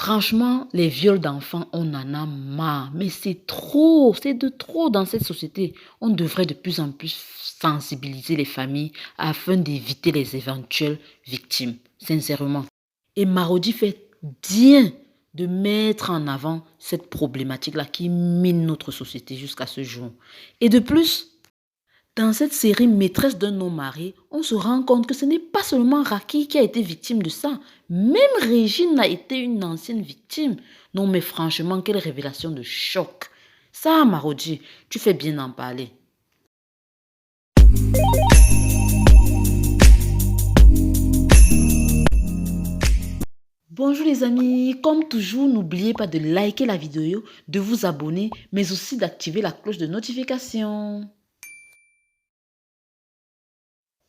Franchement, les viols d'enfants, on en a marre. Mais c'est de trop dans cette société. On devrait de plus en plus sensibiliser les familles afin d'éviter les éventuelles victimes, sincèrement. Et Marodi fait bien de mettre en avant cette problématique-là qui mine notre société jusqu'à ce jour. Et de plus, dans cette série Maîtresse d'un homme marié, on se rend compte que ce n'est pas seulement Raki qui a été victime de ça. Même Régine a été une ancienne victime. Non mais franchement, quelle révélation de choc. Ça, Marodi, tu fais bien d'en parler. Bonjour les amis, comme toujours, n'oubliez pas de liker la vidéo, de vous abonner, mais aussi d'activer la cloche de notification.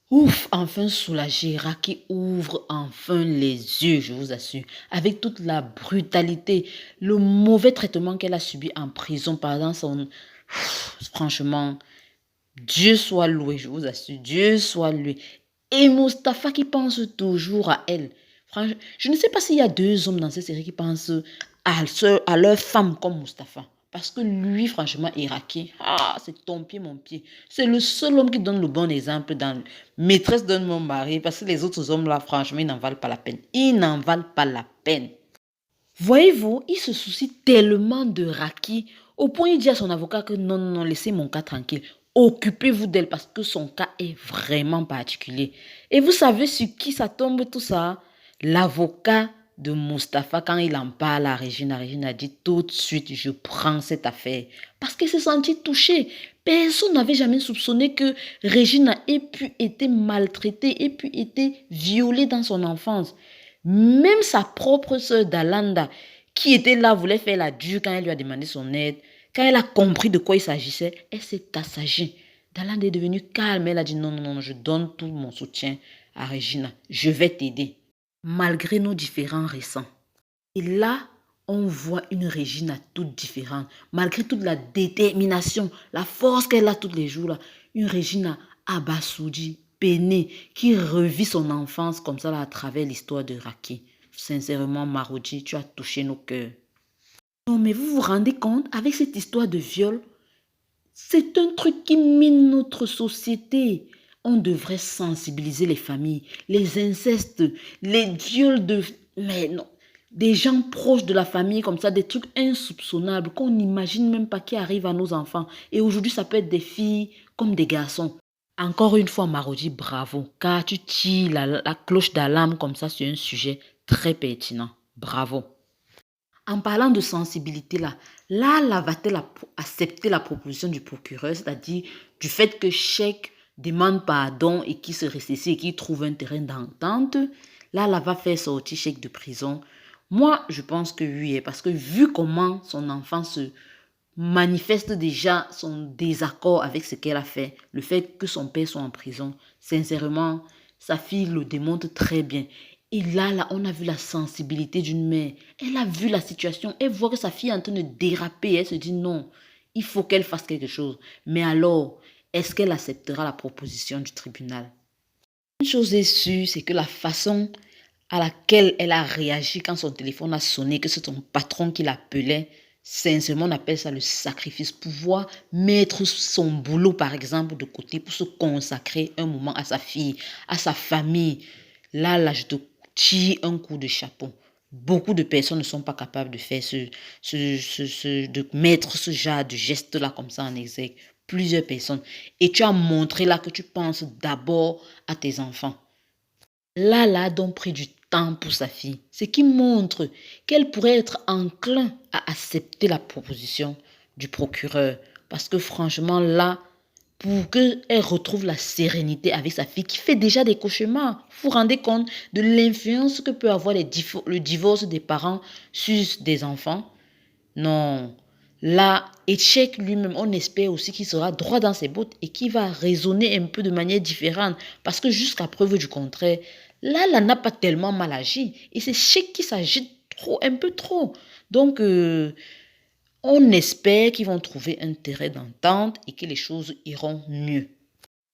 Ouf, enfin soulagé, Raki ouvre enfin les yeux, je vous assure, avec toute la brutalité, le mauvais traitement qu'elle a subi en prison pendant son... Franchement, Dieu soit loué, je vous assure, Dieu soit loué. Et Mustapha qui pense toujours à elle. Franchement, je ne sais pas s'il y a deux hommes dans cette série qui pensent à leur femme comme Mustapha. Parce que lui, franchement, Iraki, c'est ton pied, mon pied. C'est le seul homme qui donne le bon exemple dans Maîtresse d'un homme marié. Parce que les autres hommes, là, franchement, ils n'en valent pas la peine. Ils n'en valent pas la peine. Voyez-vous, il se soucie tellement de Raki, au point il dit à son avocat que non, non, non, laissez mon cas tranquille. Occupez-vous d'elle parce que son cas est vraiment particulier. Et vous savez sur qui ça tombe tout ça? L'avocat de Mustapha, quand il en parle à Régine a dit tout de suite, je prends cette affaire. Parce qu'il s'est senti touché. Personne n'avait jamais soupçonné que Régine ait pu être maltraitée, ait pu être violée dans son enfance. Même sa propre sœur Dalanda, qui était là, voulait faire la dure quand elle lui a demandé son aide. Quand elle a compris de quoi il s'agissait, elle s'est assagée. Dalanda est devenue calme. Elle a dit non, non, non, je donne tout mon soutien à Regina. Je vais t'aider. Malgré nos différends récents. Et là, on voit une Regina toute différente. Malgré toute la détermination, la force qu'elle a tous les jours, là, une Regina abasourdie, peinée, qui revit son enfance comme ça là, à travers l'histoire de Raki. Sincèrement, Marodi, tu as touché nos cœurs. Non, mais vous vous rendez compte, avec cette histoire de viol, c'est un truc qui mine notre société. On devrait sensibiliser les familles, les incestes, les viols de... Mais non, des gens proches de la famille comme ça, des trucs insoupçonnables qu'on n'imagine même pas qui arrivent à nos enfants. Et aujourd'hui, ça peut être des filles comme des garçons. Encore une fois, Marodi, bravo, car tu tires la cloche d'alarme comme ça sur un sujet très pertinent. Bravo. En parlant de sensibilité là va-t-elle accepter la proposition du procureur, c'est-à-dire du fait que Cheikh demande pardon et qu'il se ressaisisse et qu'il trouve un terrain d'entente? Là va faire sortir Cheikh de prison. Moi, je pense que oui, parce que vu comment son enfant se manifeste déjà son désaccord avec ce qu'elle a fait, le fait que son père soit en prison, sincèrement, sa fille le démontre très bien. Et là, on a vu la sensibilité d'une mère. Elle a vu la situation. Elle voit que sa fille est en train de déraper. Elle se dit non, il faut qu'elle fasse quelque chose. Mais alors, est-ce qu'elle acceptera la proposition du tribunal? Une chose est sûre, c'est que la façon à laquelle elle a réagi quand son téléphone a sonné, que c'est son patron qui l'appelait, sincèrement, on appelle ça le sacrifice. Pouvoir mettre son boulot, par exemple, de côté pour se consacrer un moment à sa fille, à sa famille. Là, je te tire un coup de chapeau. Beaucoup de personnes ne sont pas capables de faire de mettre ce genre de geste-là comme ça en exergue. Plusieurs personnes. Et tu as montré là que tu penses d'abord à tes enfants. Là a donc pris du temps pour sa fille, ce qui montre qu'elle pourrait être enclin à accepter la proposition du procureur. Parce que franchement, là, pour qu'elle retrouve la sérénité avec sa fille qui fait déjà des cauchemars, vous vous rendez compte de l'influence que peut avoir le divorce des parents sur des enfants? Non. Là, Etchek lui-même, on espère aussi qu'il sera droit dans ses bottes et qu'il va raisonner un peu de manière différente. Parce que jusqu'à preuve du contraire, là n'a pas tellement mal agi. Et c'est Cheikh qui s'agite trop, un peu trop. Donc, on espère qu'ils vont trouver un terrain d'entente et que les choses iront mieux.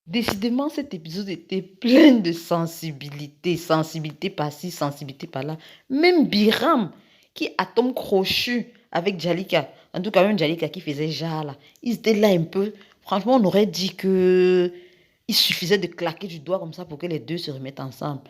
Décidément, cet épisode était plein de sensibilité. Sensibilité par-ci, sensibilité par-là. Même Biram, qui atome crochu avec Jalika. En tout cas, même Jalika qui faisait genre là. Ils étaient là un peu. Franchement, on aurait dit que il suffisait de claquer du doigt comme ça pour que les deux se remettent ensemble.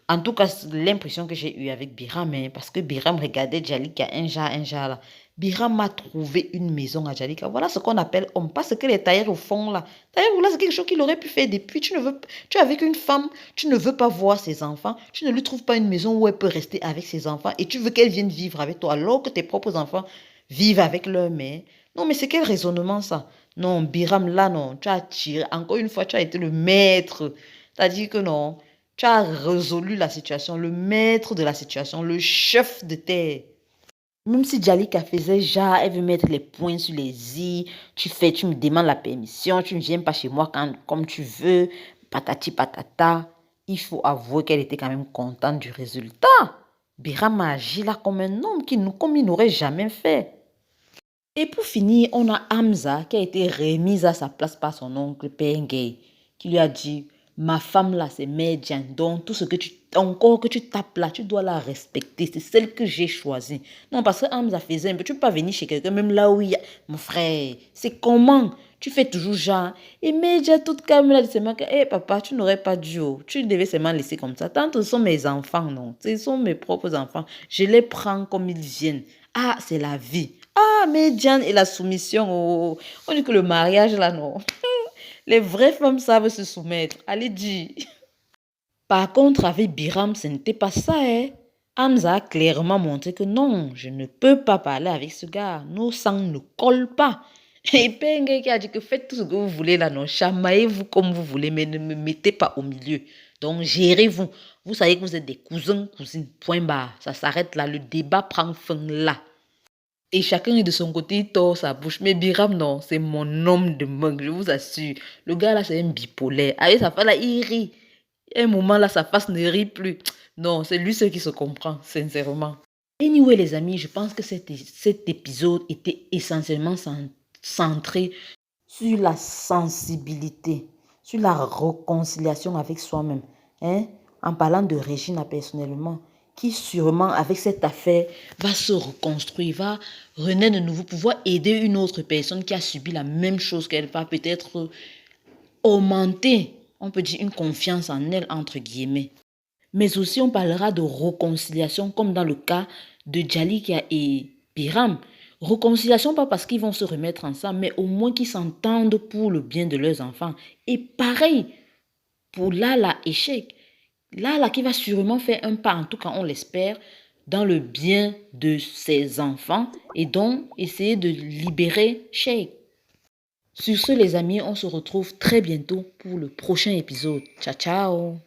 En tout cas, c'est l'impression que j'ai eue avec Biram, hein, parce que Biram regardait Jalika, un genre là. Biram m'a trouvé une maison à Jalika. Voilà ce qu'on appelle homme, pas ce que les tailleurs au fond là. Tailleurs là, c'est quelque chose qu'il aurait pu faire depuis. Tu es avec une femme, tu ne veux pas voir ses enfants, tu ne lui trouves pas une maison où elle peut rester avec ses enfants et tu veux qu'elle vienne vivre avec toi alors que tes propres enfants vivent avec leur mère. Non, mais c'est quel raisonnement ça? Non, Biram là, non, tu as tiré. Encore une fois, tu as été le maître. C'est-à-dire que non. Tu as résolu la situation, le maître de la situation, le chef de terre. Même si Jalika faisait genre, elle veut mettre les points sur les i, tu me demandes la permission, tu ne viens pas chez moi comme tu veux, patati patata. Il faut avouer qu'elle était quand même contente du résultat. Biram a agi là comme un homme comme il n'aurait jamais fait. Et pour finir, on a Hamza qui a été remise à sa place par son oncle Pengay, qui lui a dit, ma femme là, c'est Medjan, donc tout ce que encore que tu tapes là, tu dois la respecter, c'est celle que j'ai choisie. Non, parce que Hamza faisait un peu, tu ne peux pas venir chez quelqu'un, même là où il y a, mon frère, c'est comment? Tu fais toujours genre, et Medja toute calme là, seulement que, hé papa, tu n'aurais pas dû, oh. Tu devais seulement laisser comme ça. Tant que ce sont mes enfants, non, ce sont mes propres enfants, je les prends comme ils viennent. Ah, c'est la vie. Ah, mais Diane et la soumission, oh. On dit que le mariage, là, non. Les vraies femmes savent se soumettre. Allez, dis. Par contre, avec Biram, ce n'était pas ça, hein. Hamza a clairement montré que non, je ne peux pas parler avec ce gars. Nos sangs ne collent pas. Et Penge qui a dit que faites tout ce que vous voulez là, non. Chamaillez-vous comme vous voulez, mais ne me mettez pas au milieu. Donc, gérez-vous. Vous savez que vous êtes des cousins, cousines. Point barre. Ça s'arrête là. Le débat prend fin là. Et chacun est de son côté, il tord sa bouche. Mais Biram, non, c'est mon homme de mangue, je vous assure. Le gars là, c'est un bipolaire. Avec sa face là, il rit. Un moment là, sa face ne rit plus. Non, c'est lui seul qui se comprend, sincèrement. Anyway, les amis, je pense que cet épisode était essentiellement centré sur la sensibilité, sur la réconciliation avec soi-même. Hein? En parlant de Regina personnellement, qui sûrement, avec cette affaire, va se reconstruire, va renaître de nouveau, pouvoir aider une autre personne qui a subi la même chose qu'elle, va peut-être augmenter, on peut dire, une confiance en elle, entre guillemets. Mais aussi, on parlera de réconciliation, comme dans le cas de Jalika et Biram. Réconciliation, pas parce qu'ils vont se remettre ensemble, mais au moins qu'ils s'entendent pour le bien de leurs enfants. Et pareil pour Lala et Sheikh. Lala qui va sûrement faire un pas, en tout cas on l'espère, dans le bien de ses enfants et donc essayer de libérer Sheikh. Sur ce les amis, on se retrouve très bientôt pour le prochain épisode. Ciao ciao.